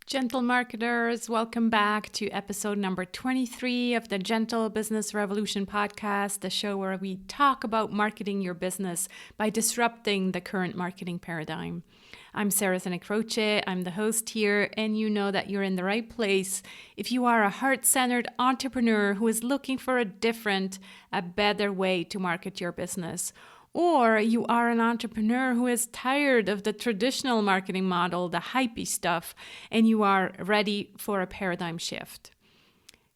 Gentle marketers, welcome back to episode number 23 of the Gentle Business Revolution podcast, the show where we talk about marketing your business by disrupting the current marketing paradigm. I'm Sarah Croce. I'm the host here, and you know that you're in the right place if you are a heart-centered entrepreneur who is looking for a better way to market your business. Or you are an entrepreneur who is tired of the traditional marketing model, the hypey stuff, and you are ready for a paradigm shift.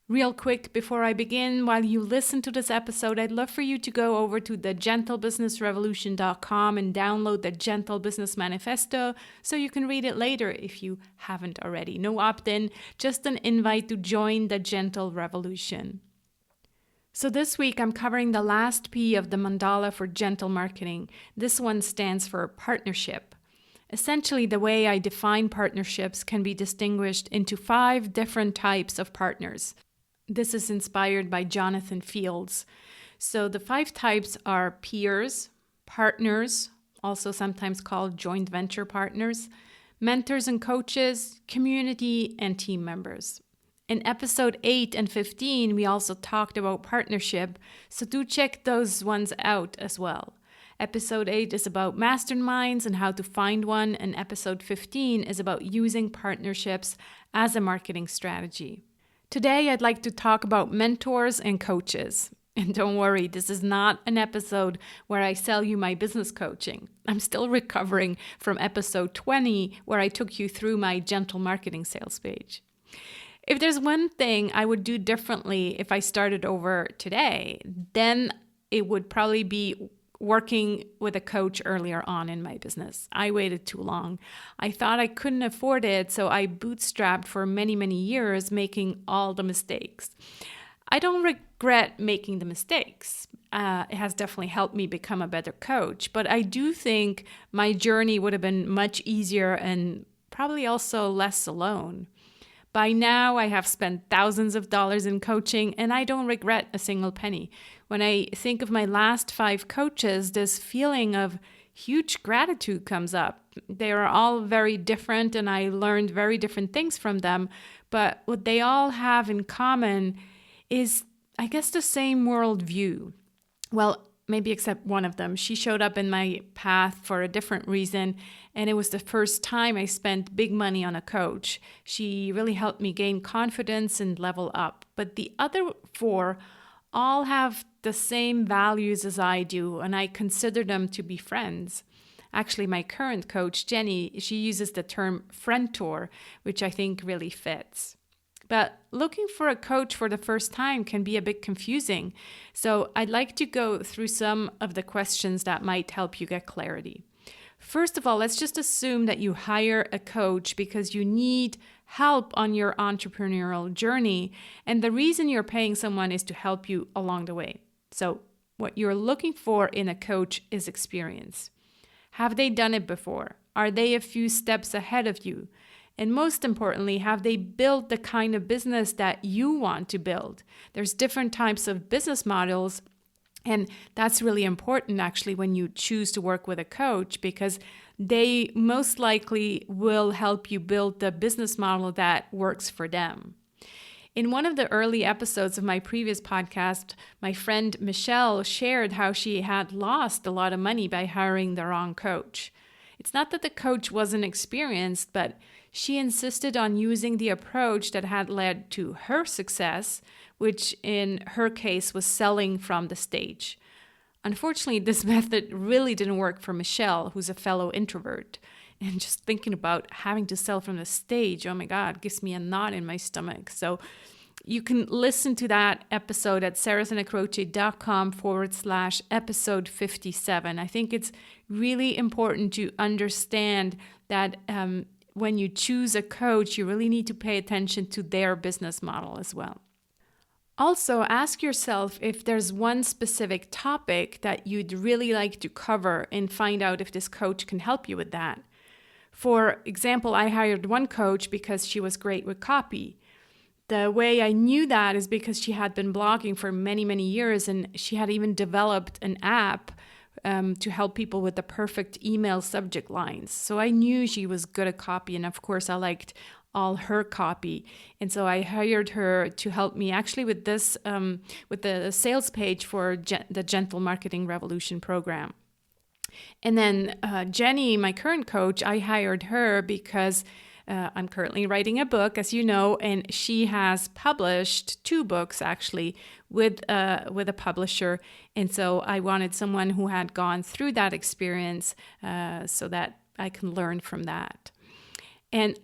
Real quick, before I begin, while you listen to this episode, I'd love for you to go over to thegentlebusinessrevolution.com and download the Gentle Business Manifesto so you can read it later if you haven't already. No opt-in, just an invite to join the Gentle Revolution. So this week, I'm covering the last P of the mandala for gentle marketing. This one stands for partnership. Essentially, the way I define partnerships can be distinguished into 5 different types of partners. This is inspired by Jonathan Fields. So the 5 types are peers, partners, also sometimes called joint venture partners, mentors and coaches, community, and team members. In episode 8 and 15, we also talked about partnership, so do check those ones out as well. Episode 8 is about masterminds and how to find one, and episode 15 is about using partnerships as a marketing strategy. Today, I'd like to talk about mentors and coaches. And don't worry, this is not an episode where I sell you my business coaching. I'm still recovering from episode 20, where I took you through my gentle marketing sales page. If there's one thing I would do differently if I started over today, then it would probably be working with a coach earlier on in my business. I waited too long. I thought I couldn't afford it, so I bootstrapped for many, many years, making all the mistakes. I don't regret making the mistakes. It has definitely helped me become a better coach, but I do think my journey would have been much easier and probably also less alone. By now, I have spent thousands of dollars in coaching, and I don't regret a single penny. When I think of my last 5 coaches, this feeling of huge gratitude comes up. They are all very different, and I learned very different things from them. But what they all have in common is, I guess, the same worldview. Well, maybe except one of them. She showed up in my path for a different reason, and it was the first time I spent big money on a coach. She really helped me gain confidence and level up. But the other 4 all have the same values as I do, and I consider them to be friends. Actually, my current coach, Jenny, she uses the term friendtor, which I think really fits. But looking for a coach for the first time can be a bit confusing. So I'd like to go through some of the questions that might help you get clarity. First of all, let's just assume that you hire a coach because you need help on your entrepreneurial journey. And the reason you're paying someone is to help you along the way. So what you're looking for in a coach is experience. Have they done it before? Are they a few steps ahead of you? And most importantly, have they built the kind of business that you want to build? There's different types of business models, and that's really important actually when you choose to work with a coach, because they most likely will help you build the business model that works for them. In one of the early episodes of my previous podcast, my friend Michelle shared how she had lost a lot of money by hiring the wrong coach. It's not that the coach wasn't experienced, but she insisted on using the approach that had led to her success, which in her case was selling from the stage. Unfortunately, this method really didn't work for Michelle, who's a fellow introvert. And just thinking about having to sell from the stage, oh my God, gives me a knot in my stomach. So you can listen to that episode at sarahsanacroce.com/episode 57. I think it's really important to understand that when you choose a coach, you really need to pay attention to their business model as well. Also, ask yourself if there's one specific topic that you'd really like to cover and find out if this coach can help you with that. For example, I hired one coach because she was great with copy. The way I knew that is because she had been blogging for many, many years, and she had even developed an app to help people with the perfect email subject lines. So I knew she was good at copy, and of course I liked all her copy. And so I hired her to help me actually with this, with the sales page for the Gentle Marketing Revolution program. And then Jenny, my current coach, I hired her because I'm currently writing a book, as you know, and she has published 2 books actually with a publisher. And so I wanted someone who had gone through that experience so that I can learn from that. And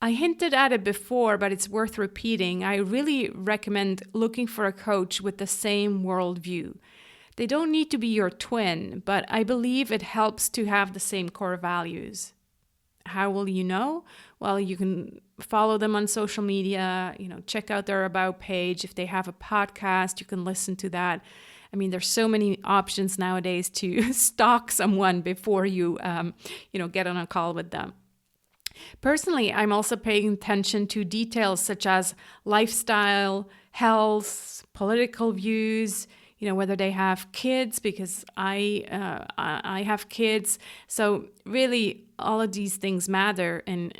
I hinted at it before, but it's worth repeating. I really recommend looking for a coach with the same worldview. They don't need to be your twin, but I believe it helps to have the same core values. How will you know? Well, you can follow them on social media, check out their About page. If they have a podcast, you can listen to that. I mean, there's so many options nowadays to stalk someone before you, get on a call with them. Personally, I'm also paying attention to details such as lifestyle, health, political views, whether they have kids, because I have kids. So really, all of these things matter. And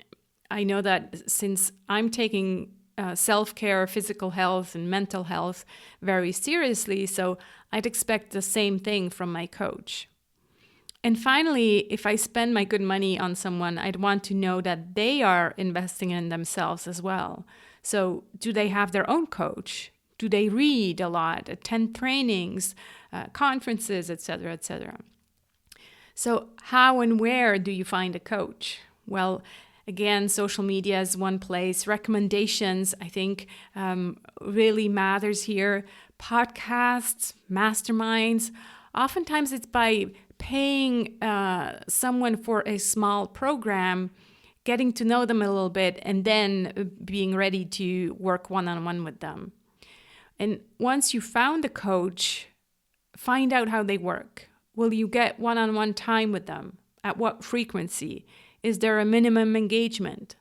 I know that since I'm taking self-care, physical health, and mental health very seriously, so I'd expect the same thing from my coach. And finally, if I spend my good money on someone, I'd want to know that they are investing in themselves as well. So do they have their own coach? Do they read a lot, attend trainings, conferences, etc., etc.? So how and where do you find a coach? Well, again, social media is one place. Recommendations, I think, really matters here. Podcasts, masterminds. Oftentimes it's by paying someone for a small program, getting to know them a little bit, and then being ready to work one-on-one with them. And once you found a coach, find out how they work. Will you get one-on-one time with them? At what frequency? Is there a minimum engagement?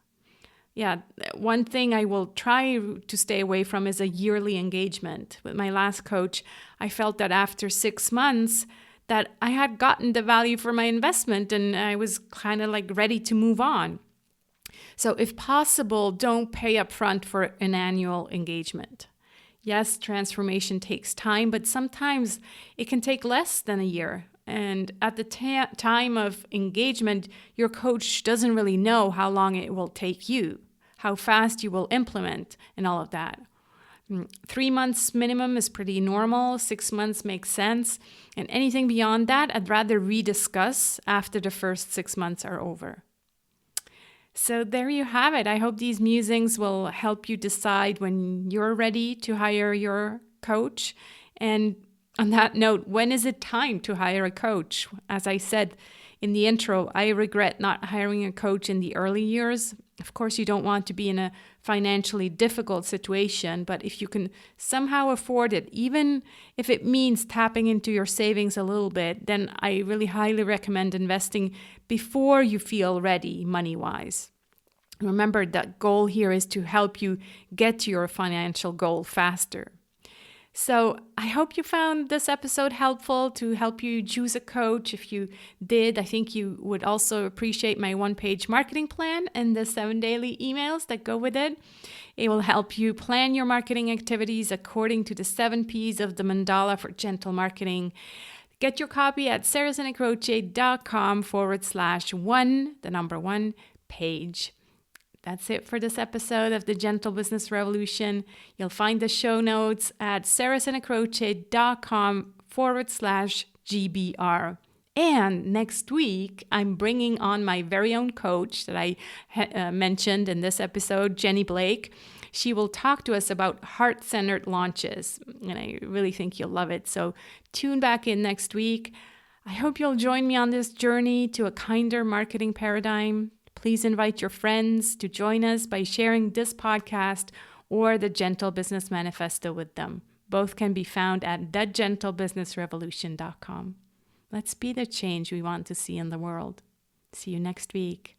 Yeah, one thing I will try to stay away from is a yearly engagement. With my last coach, I felt that after 6 months that I had gotten the value for my investment and I was kind of like ready to move on. So if possible, don't pay up front for an annual engagement. Yes, transformation takes time, but sometimes it can take less than a year. And at the time of engagement, your coach doesn't really know how long it will take you, how fast you will implement, and all of that. 3 months minimum is pretty normal. 6 months makes sense. And anything beyond that, I'd rather rediscuss after the first 6 months are over. So there you have it. I hope these musings will help you decide when you're ready to hire your coach. And on that note, when is it time to hire a coach? As I said in the intro, I regret not hiring a coach in the early years. Of course, you don't want to be in a financially difficult situation, but if you can somehow afford it, even if it means tapping into your savings a little bit, then I really highly recommend investing before you feel ready money-wise. Remember, that goal here is to help you get to your financial goal faster. So I hope you found this episode helpful to help you choose a coach. If you did, I think you would also appreciate my 1-page marketing plan and the 7 daily emails that go with it. It will help you plan your marketing activities according to the 7 P's of the mandala for gentle marketing. Get your copy at sarahsanacroce.com/1 page. That's it for this episode of the Gentle Business Revolution. You'll find the show notes at sarahsanacroce.com/GBR. And next week, I'm bringing on my very own coach that I mentioned in this episode, Jenny Blake. She will talk to us about heart-centered launches, and I really think you'll love it. So tune back in next week. I hope you'll join me on this journey to a kinder marketing paradigm. Please invite your friends to join us by sharing this podcast or the Gentle Business Manifesto with them. Both can be found at thegentlebusinessrevolution.com. Let's be the change we want to see in the world. See you next week.